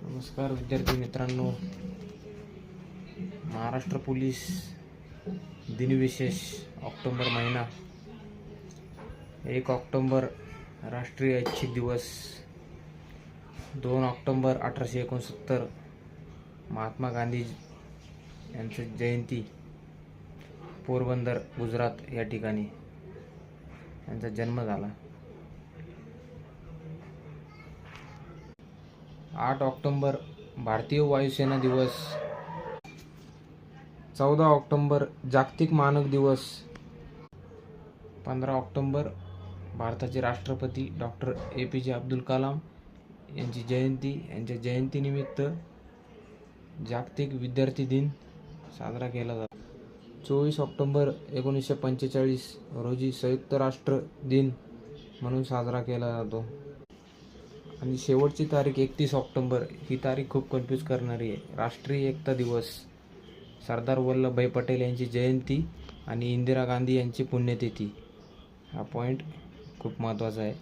नमस्कार विद्यार्थी मित्रांनो, महाराष्ट्र पोलीस दिनविशेष ऑक्टोबर महिना 1 ऑक्टोबर राष्ट्रीय ऐच्छिक दिवस, 2 ऑक्टोबर 1869 महात्मा गांधी यांची जयंती, पोरबंदर गुजरात या ठिकाणी यांचा जन्म झाला. 8 ऑक्टोबर भारतीय वायुसेना दिवस, 14 ऑक्टोबर जागतिक मानक दिवस, 15 ऑक्टोबर भारताचे राष्ट्रपती डॉक्टर APJ अब्दुल कलाम यांची जयंती. यांच्या जयंतीनिमित्त जागतिक विद्यार्थी दिन साजरा केला जातो. 24 ऑक्टोबर 1945 रोजी संयुक्त राष्ट्र दिन म्हणून साजरा केला जातो. आणि शेवटची तारीख 31 ऑक्टोबर, ही तारीख खूप कन्फ्यूज करणारी आहे. राष्ट्रीय एकता दिवस, सरदार वल्लभभाई पटेल यांची जयंती आणि इंदिरा गांधी यांची पुण्यतिथी. हा पॉईंट खूप महत्त्वाचा आहे.